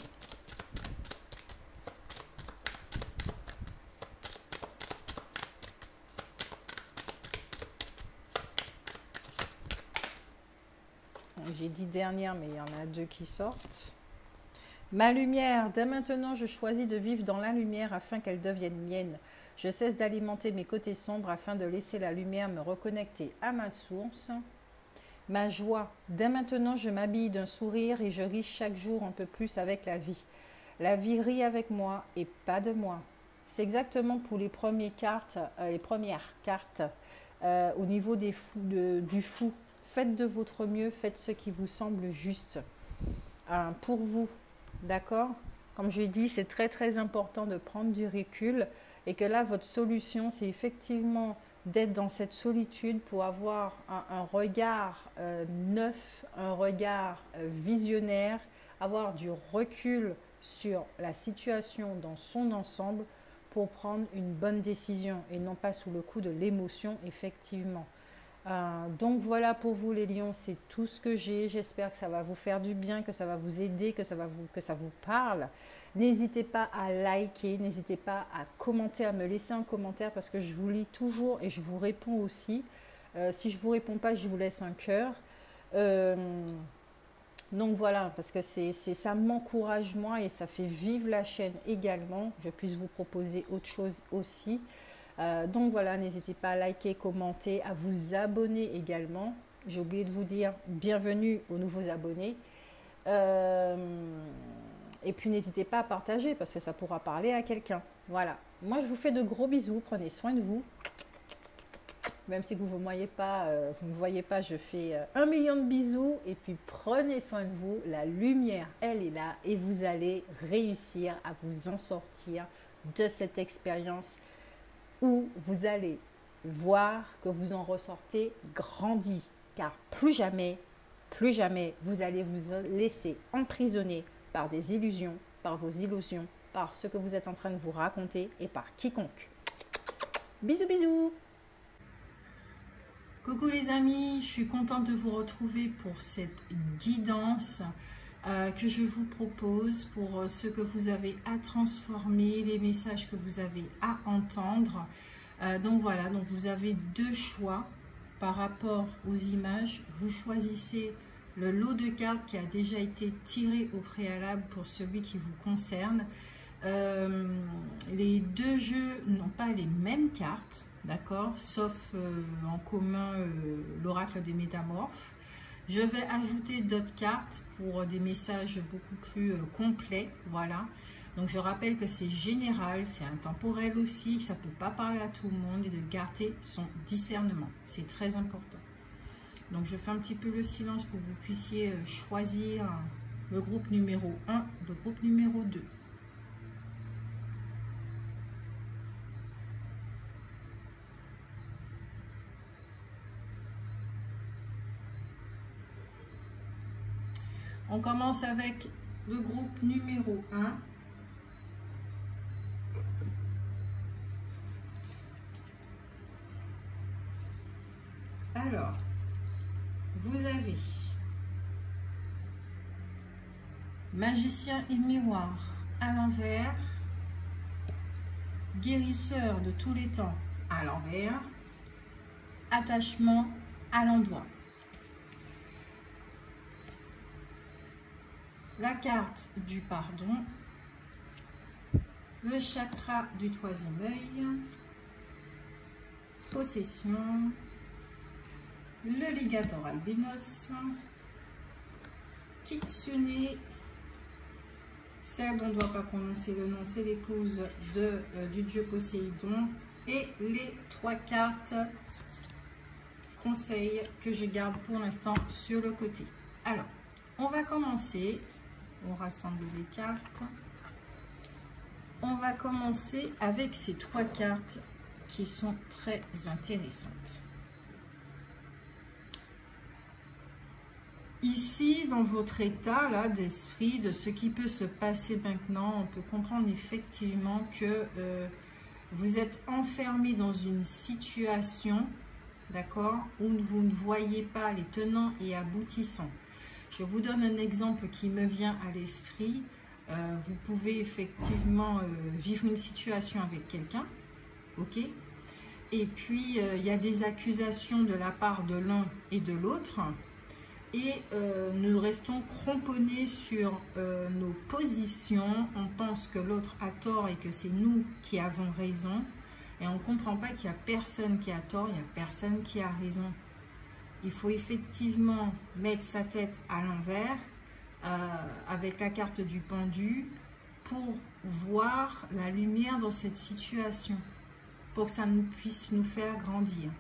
J'ai dit dernière, mais il y en a deux qui sortent. Ma lumière, dès maintenant, je choisis de vivre dans la lumière afin qu'elle devienne mienne. Je cesse d'alimenter mes côtés sombres afin de laisser la lumière me reconnecter à ma source. Ma joie, dès maintenant, je m'habille d'un sourire et je ris chaque jour un peu plus avec la vie. La vie rit avec moi et pas de moi. C'est exactement pour les premières cartes au niveau du fou. Faites de votre mieux, faites ce qui vous semble juste pour vous. D'accord? Comme je l'ai dit, c'est très très important de prendre du recul et que là, votre solution, c'est effectivement d'être dans cette solitude pour avoir un regard neuf, un regard visionnaire, avoir du recul sur la situation dans son ensemble pour prendre une bonne décision et non pas sous le coup de l'émotion, effectivement. Donc voilà pour vous les lions, c'est tout ce que j'ai. J'espère que ça va vous faire du bien, que ça va vous aider, que ça vous parle. N'hésitez pas à liker, n'hésitez pas à commenter, à me laisser un commentaire parce que je vous lis toujours et je vous réponds aussi. Si je ne vous réponds pas, je vous laisse un cœur. Donc voilà, parce que ça m'encourage moi et ça fait vivre la chaîne également. Je puisse vous proposer autre chose aussi. Donc voilà, n'hésitez pas à liker, commenter, à vous abonner également. J'ai oublié de vous dire bienvenue aux nouveaux abonnés. Et puis n'hésitez pas à partager parce que ça pourra parler à quelqu'un. Voilà, moi je vous fais de gros bisous, prenez soin de vous. Même si vous ne me voyez pas, je fais 1 million de bisous. Et puis prenez soin de vous, la lumière elle est là et vous allez réussir à vous en sortir de cette expérience où vous allez voir que vous en ressortez grandi. Car plus jamais vous allez vous laisser emprisonner par des illusions, par vos illusions, par ce que vous êtes en train de vous raconter et par quiconque. Bisous, bisous! Coucou les amis, je suis contente de vous retrouver pour cette guidance que je vous propose pour ce que vous avez à transformer, les messages que vous avez à entendre. Donc voilà, donc vous avez deux choix par rapport aux images. Vous choisissez le lot de cartes qui a déjà été tiré au préalable pour celui qui vous concerne. Les deux jeux n'ont pas les mêmes cartes, d'accord, sauf en commun l'oracle des métamorphes. Je vais ajouter d'autres cartes pour des messages beaucoup plus complets, voilà. Donc je rappelle que c'est général, c'est intemporel aussi, que ça ne peut pas parler à tout le monde et de garder son discernement, c'est très important. Donc je fais un petit peu le silence pour que vous puissiez choisir le groupe numéro 1, le groupe numéro 2. On commence avec le groupe numéro 1. Alors, vous avez magicien et miroir à l'envers, guérisseur de tous les temps à l'envers, attachement à l'endroit. La carte du pardon, le chakra du troisième œil, possession, le ligator albinos, Kitsune, celle dont on ne doit pas prononcer le nom, c'est l'épouse du dieu Poséidon, et les 3 cartes conseils que je garde pour l'instant sur le côté. Alors, on va commencer, on rassemble les cartes, on va commencer avec ces 3 cartes qui sont très intéressantes. Ici, dans votre état là d'esprit, de ce qui peut se passer maintenant, on peut comprendre effectivement que vous êtes enfermé dans une situation, d'accord, où vous ne voyez pas les tenants et aboutissants. Je vous donne un exemple qui me vient à l'esprit. Vous pouvez effectivement vivre une situation avec quelqu'un, ok? Et puis, il y a des accusations de la part de l'un et de l'autre. Et nous restons cramponnés sur nos positions. On pense que l'autre a tort et que c'est nous qui avons raison. Et on ne comprend pas qu'il n'y a personne qui a tort, il n'y a personne qui a raison. Il faut effectivement mettre sa tête à l'envers avec la carte du pendu pour voir la lumière dans cette situation, pour que ça puisse nous faire grandir.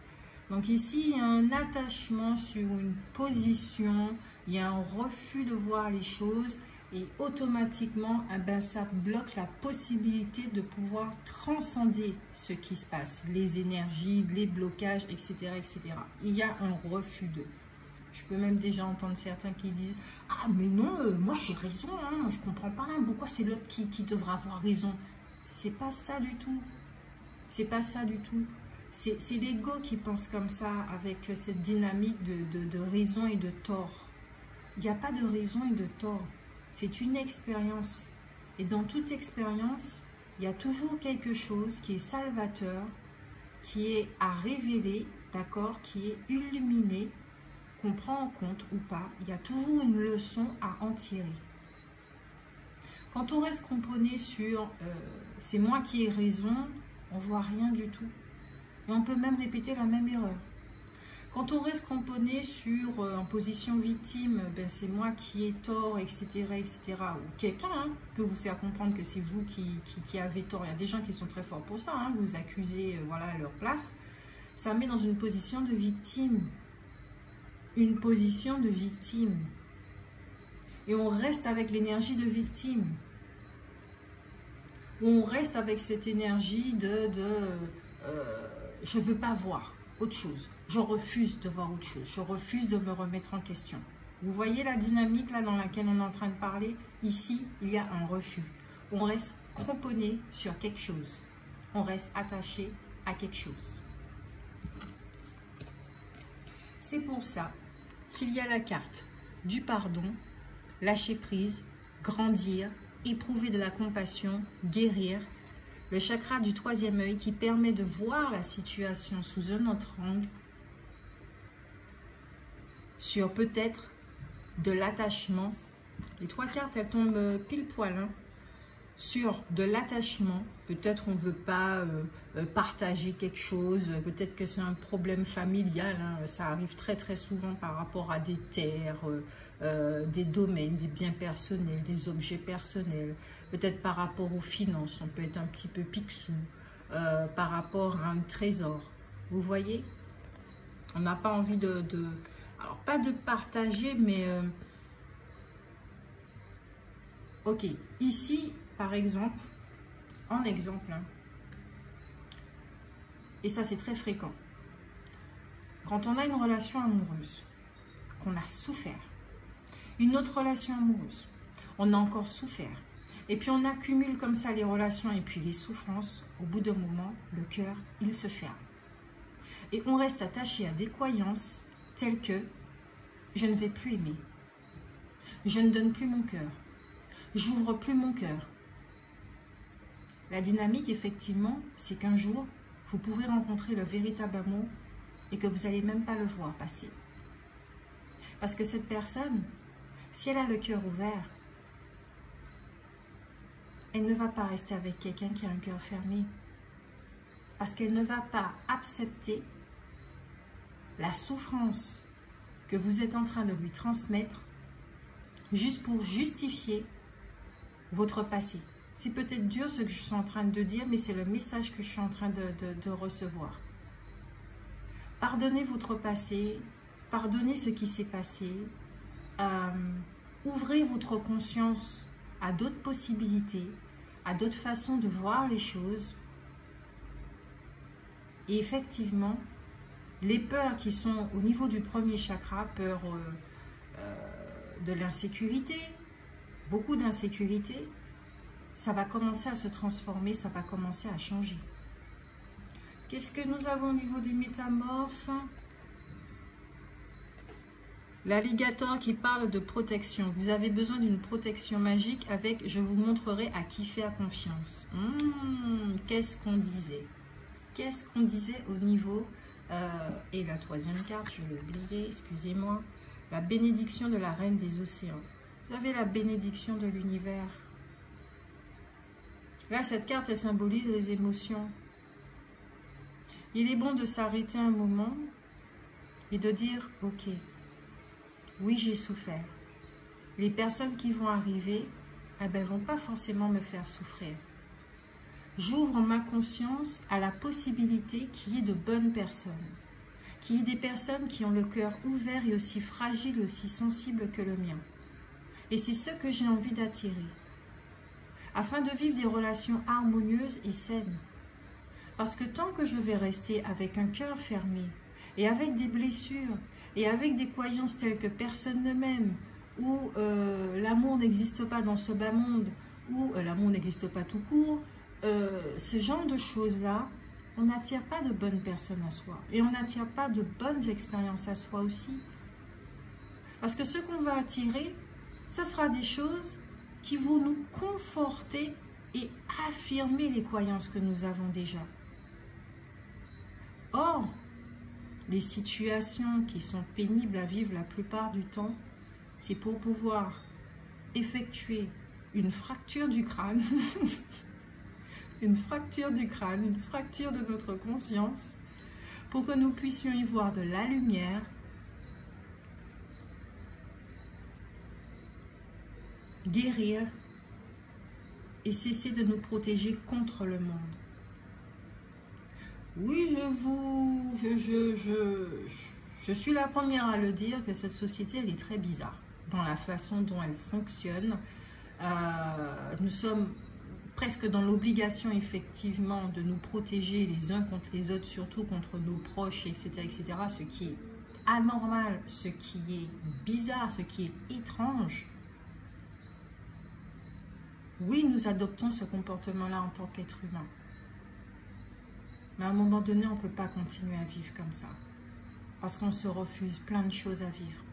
Donc ici, il y a un attachement sur une position, il y a un refus de voir les choses et automatiquement, ça bloque la possibilité de pouvoir transcender ce qui se passe, les énergies, les blocages, etc. etc. Il y a un refus de. Je peux même déjà entendre certains qui disent « Ah mais non, moi j'ai raison, hein, je comprends pas, hein, pourquoi c'est l'autre qui devra avoir raison ?» C'est pas ça du tout. C'est pas ça du tout. C'est l'ego qui pense comme ça, avec cette dynamique de raison et de tort. Il n'y a pas de raison et de tort. C'est une expérience. Et dans toute expérience, il y a toujours quelque chose qui est salvateur, qui est à révéler, d'accord, qui est illuminé, qu'on prend en compte ou pas. Il y a toujours une leçon à en tirer. Quand on reste cramponné sur c'est moi qui ai raison, on ne voit rien du tout. Et on peut même répéter la même erreur. Quand on reste cramponné sur en position victime, ben c'est moi qui ai tort, etc. etc. Ou quelqu'un peut vous faire comprendre que c'est vous qui avez tort. Il y a des gens qui sont très forts pour ça, hein, vous accusez voilà, à leur place. Ça met dans une position de victime. Une position de victime. Et on reste avec l'énergie de victime. On reste avec cette énergie je ne veux pas voir autre chose. Je refuse de voir autre chose. Je refuse de me remettre en question. Vous voyez la dynamique là dans laquelle on est en train de parler? Ici, il y a un refus. On reste cramponné sur quelque chose. On reste attaché à quelque chose. C'est pour ça qu'il y a la carte du pardon, lâcher prise, grandir, éprouver de la compassion, guérir. Le chakra du troisième œil qui permet de voir la situation sous un autre angle, sur peut-être de l'attachement. Les 3 cartes, elles tombent pile poil, hein, sur de l'attachement. Peut-être on ne veut pas partager quelque chose, peut-être que c'est un problème familial, hein, ça arrive très très souvent par rapport à des terres, des domaines, des biens personnels, des objets personnels, peut-être par rapport aux finances, on peut être un petit peu picsou, par rapport à un trésor. Vous voyez, on n'a pas envie alors pas de partager, mais ok, ici par exemple, en exemple, hein, et ça c'est très fréquent, quand on a une relation amoureuse, qu'on a souffert, une autre relation amoureuse, on a encore souffert, et puis on accumule comme ça les relations et puis les souffrances, au bout d'un moment, le cœur, il se ferme. Et on reste attaché à des croyances telles que je ne vais plus aimer, je ne donne plus mon cœur, j'ouvre plus mon cœur. La dynamique, effectivement, c'est qu'un jour, vous pourrez rencontrer le véritable amour et que vous n'allez même pas le voir passer. Parce que cette personne, si elle a le cœur ouvert, elle ne va pas rester avec quelqu'un qui a un cœur fermé. Parce qu'elle ne va pas accepter la souffrance que vous êtes en train de lui transmettre juste pour justifier votre passé. C'est peut-être dur ce que je suis en train de dire, mais c'est le message que je suis en train de recevoir. Pardonnez votre passé, pardonnez ce qui s'est passé, ouvrez votre conscience à d'autres possibilités, à d'autres façons de voir les choses. Et effectivement, les peurs qui sont au niveau du premier chakra, peur de l'insécurité, beaucoup d'insécurité, ça va commencer à se transformer, ça va commencer à changer. Qu'est-ce que nous avons au niveau des métamorphes? L'alligator qui parle de protection. Vous avez besoin d'une protection magique avec « je vous montrerai à qui faire confiance ». Qu'est-ce qu'on disait? Qu'est-ce qu'on disait au niveau... et la troisième carte, je l'ai oublié, excusez-moi. La bénédiction de la reine des océans. Vous avez la bénédiction de l'univers. Là, cette carte, elle symbolise les émotions. Il est bon de s'arrêter un moment et de dire « Ok, oui, j'ai souffert. Les personnes qui vont arriver, eh ben, vont pas forcément me faire souffrir. J'ouvre ma conscience à la possibilité qu'il y ait de bonnes personnes, qu'il y ait des personnes qui ont le cœur ouvert et aussi fragile et aussi sensible que le mien. Et c'est ce que j'ai envie d'attirer, afin de vivre des relations harmonieuses et saines. Parce que tant que je vais rester avec un cœur fermé, et avec des blessures, et avec des croyances telles que personne ne m'aime, ou l'amour n'existe pas dans ce bas monde, ou l'amour n'existe pas tout court, ce genre de choses-là, on n'attire pas de bonnes personnes à soi. Et on n'attire pas de bonnes expériences à soi aussi. Parce que ce qu'on va attirer, ça sera des choses qui vont nous conforter et affirmer les croyances que nous avons déjà. Or, les situations qui sont pénibles à vivre la plupart du temps, c'est pour pouvoir effectuer une fracture du crâne, une fracture du crâne, une fracture de notre conscience, pour que nous puissions y voir de la lumière, guérir et cesser de nous protéger contre le monde. Oui, je suis la première à le dire que cette société, elle est très bizarre dans la façon dont elle fonctionne. Nous sommes presque dans l'obligation, effectivement, de nous protéger les uns contre les autres, surtout contre nos proches, etc., etc., ce qui est anormal, ce qui est bizarre, ce qui est étrange. Oui, nous adoptons ce comportement-là en tant qu'être humain. Mais à un moment donné, on ne peut pas continuer à vivre comme ça. Parce qu'on se refuse plein de choses à vivre.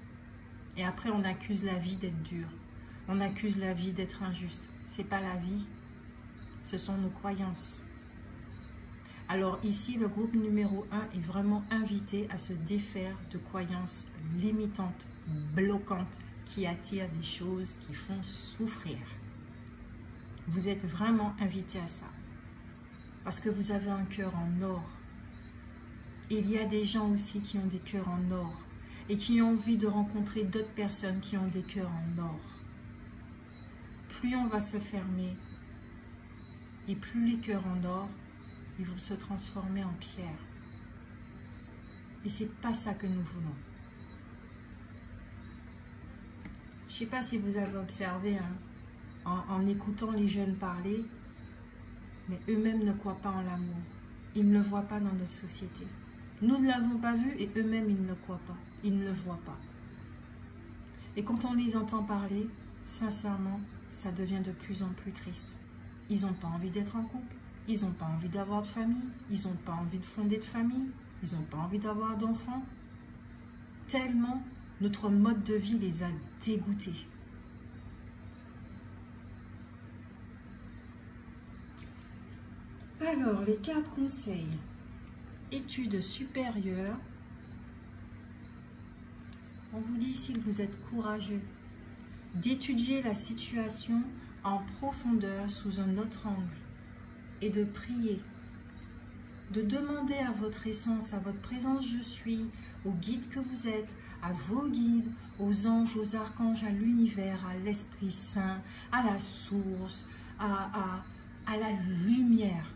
Et après, on accuse la vie d'être dure. On accuse la vie d'être injuste. Ce n'est pas la vie. Ce sont nos croyances. Alors ici, le groupe numéro 1 est vraiment invité à se défaire de croyances limitantes, bloquantes, qui attirent des choses qui font souffrir. Vous êtes vraiment invité à ça. Parce que vous avez un cœur en or. Et il y a des gens aussi qui ont des cœurs en or. Et qui ont envie de rencontrer d'autres personnes qui ont des cœurs en or. Plus on va se fermer, et plus les cœurs en or, ils vont se transformer en pierre. Et c'est pas ça que nous voulons. Je ne sais pas si vous avez observé, hein, en écoutant les jeunes parler, mais eux-mêmes ne croient pas en l'amour. Ils ne le voient pas dans notre société. Nous ne l'avons pas vu et eux-mêmes, ils ne le croient pas. Ils ne le voient pas. Et quand on les entend parler, sincèrement, ça devient de plus en plus triste. Ils n'ont pas envie d'être en couple. Ils n'ont pas envie d'avoir de famille. Ils n'ont pas envie de fonder de famille. ils n'ont pas envie d'avoir d'enfants, tellement notre mode de vie les a dégoûtés. Alors, les cartes conseils. Études supérieures. On vous dit ici que vous êtes courageux. D'étudier la situation en profondeur sous un autre angle. Et de prier. De demander à votre essence, à votre présence je suis, au guide que vous êtes, à vos guides, aux anges, aux archanges, à l'univers, à l'Esprit Saint, à la source, à la lumière.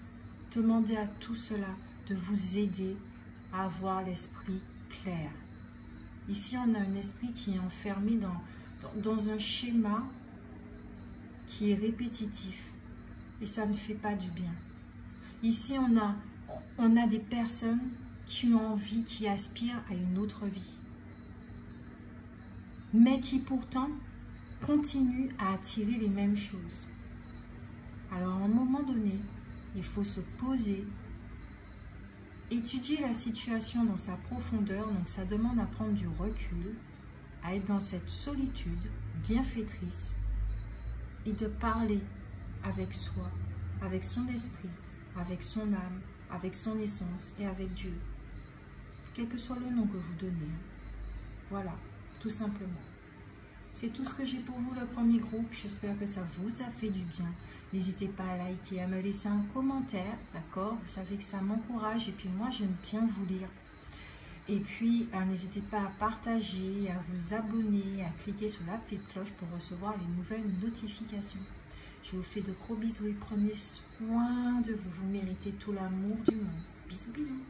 Demandez à tout cela de vous aider à avoir l'esprit clair. Ici, on a un esprit qui est enfermé dans un schéma qui est répétitif et ça ne fait pas du bien. Ici, on a des personnes qui ont envie, qui aspirent à une autre vie, mais qui pourtant continuent à attirer les mêmes choses. Alors, à un moment donné, il faut se poser, étudier la situation dans sa profondeur, donc ça demande à prendre du recul, à être dans cette solitude bienfaitrice et de parler avec soi, avec son esprit, avec son âme, avec son essence et avec Dieu. Quel que soit le nom que vous donnez. Voilà, tout simplement. C'est tout ce que j'ai pour vous, le premier groupe. J'espère que ça vous a fait du bien. N'hésitez pas à liker, à me laisser un commentaire, d'accord? Vous savez que ça m'encourage et puis moi, j'aime bien vous lire. Et puis, n'hésitez pas à partager, à vous abonner, à cliquer sur la petite cloche pour recevoir les nouvelles notifications. Je vous fais de gros bisous et prenez soin de vous. Vous méritez tout l'amour du monde. Bisous, bisous.